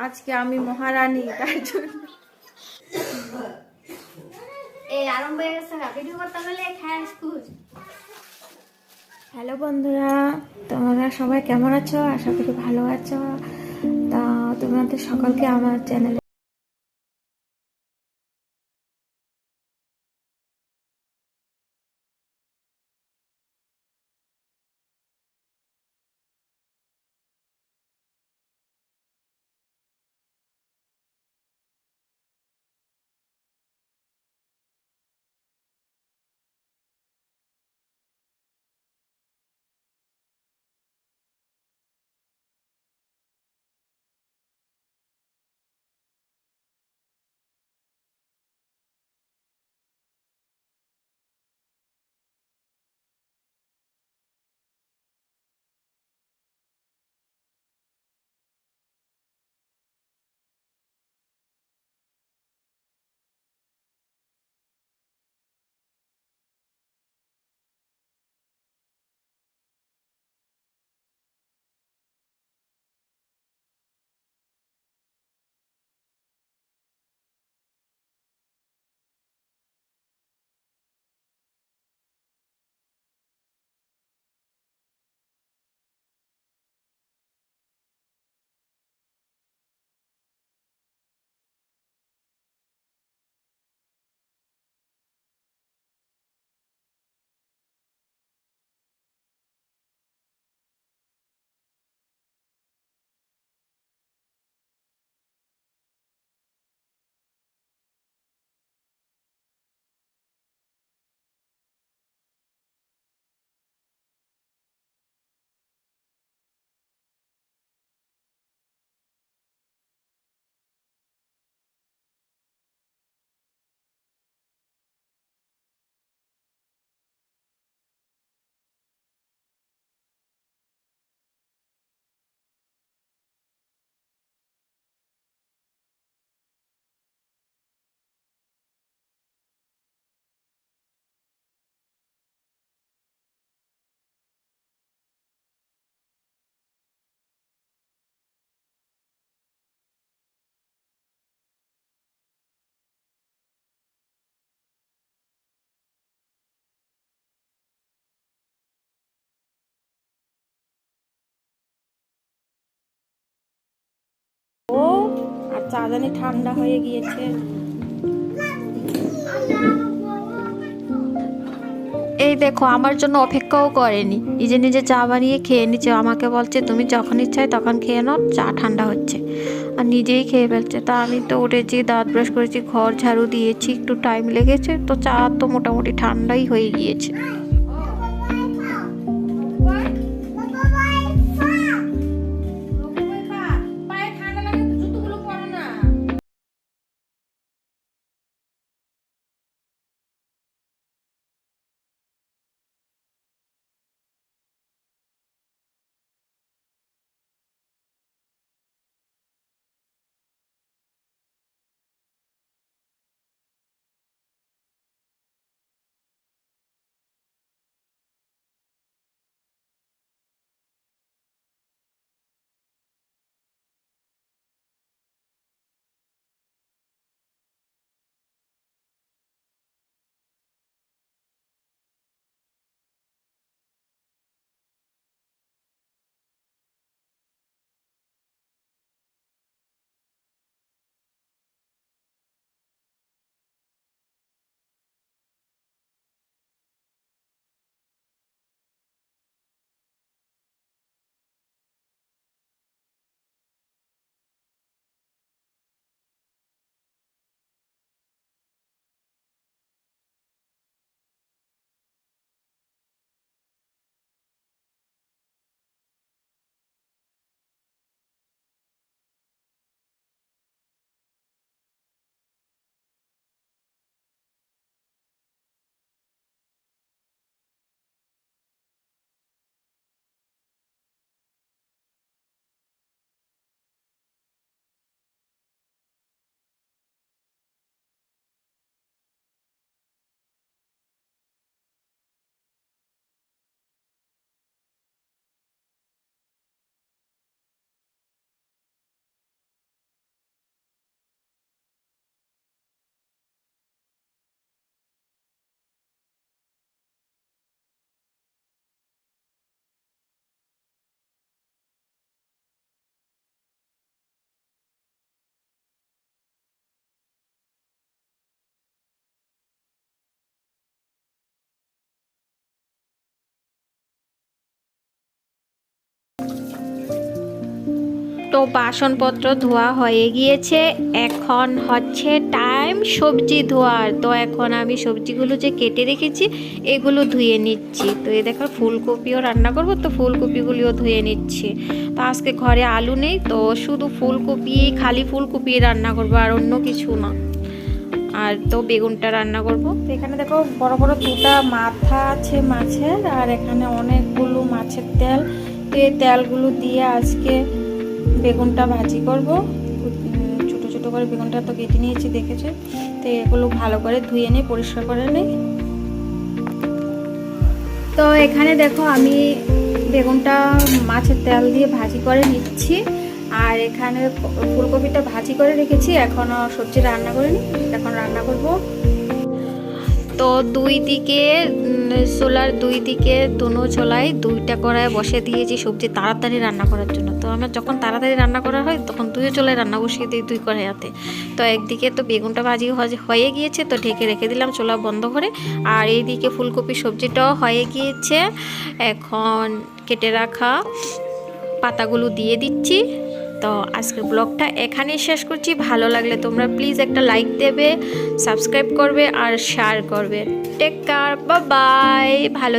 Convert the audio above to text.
আজকে আমি মহারানী, তাই জন্য এই আরম্ভ হয়ে গেছে ভিডিও করতে হলে খায় স্কুল। হ্যালো বন্ধুরা, তোমরা সবাই কেমন আছো? আশা করি ভালো আছো। তা তোমাদের সকলকে আমার চ্যানেলে ও আর চাঁদানি ঠান্ডা হয়ে গিয়েছে। এই দেখো, আমার জন্য অপেক্ষাও করেনি, নিজে নিজে চা বানিয়ে খেয়ে নিচ্ছে। আমাকে বলছে তুমি যখন ইচ্ছায় তখন খেয়ে নাও, চা ঠান্ডা হচ্ছে, আর নিজেই খেয়ে ফেলছে। তা আমি তো উঠেছি, দাঁত ব্রাশ করেছি, ঘর ঝাড়ু দিয়েছি, একটু টাইম লেগেছে, তো চা তো মোটামুটি ঠান্ডাই হয়ে গিয়েছে। তো বাসনপত্র ধোয়া হয়ে গিয়েছে, এখন হচ্ছে টাইম সবজি ধোয়ার। তো এখন আমি সবজিগুলো যে কেটে রেখেছি এগুলো ধুয়ে নিচ্ছি। তো এই দেখো ফুলকপিও রান্না করব, তো ফুলকপিগুলিও ধুয়ে নিচ্ছি। তো আজকে ঘরে আলু নেই, তো শুধু ফুলকপি, খালি ফুলকপি রান্না করবো আর অন্য কিছু না। আর তো বেগুনটা রান্না করব। এখানে দেখো বড় বড় দুটা মাথা আছে মাছের, আর এখানে অনেকগুলো মাছের তেল। তো এই তেলগুলো দিয়ে আজকে বেগুনটা ভাজি করব। ছোট ছোট করে বেগুনটা তো কেটে নিয়েছি, দেখেছে। তো এগুলো ভালো করে ধুয়ে নিই, পরিষ্কার করে নিই। তো এখানে দেখো আমি বেগুনটা মাছের তেল দিয়ে ভাজি করে নিচ্ছি, আর এখানে ফুলকপিটা ভাজি করে রেখেছি। এখনও সবজি রান্না করে নিই, এখন রান্না করব। তো দুই দিকে চুলার দুই দিকে দুনো চুলায় দুইটা কড়ায় বসে দিয়েছি সবজি তাড়াতাড়ি রান্না করার জন্য। তো আমার যখন তাড়াতাড়ি রান্না করা হয় তখন দুই চুলায় রান্না বসিয়ে দিই দুই কড়াইতে। তো একদিকে তো বেগুনটা ভাজি হয়ে গিয়েছে, তো ঢেকে রেখে দিলাম চুলা বন্ধ করে। আর এইদিকে ফুলকপি সবজিটাও হয়ে গিয়েছে, এখন কেটে রাখা পাতাগুলো দিয়ে দিচ্ছি। তো আজকের ব্লগটা এখানেই শেষ করছি। ভালো লাগলে তোমরা প্লিজ একটা লাইক দেবে, সাবস্ক্রাইব করবে আর শেয়ার করবে। Take care, bye bye. ভালো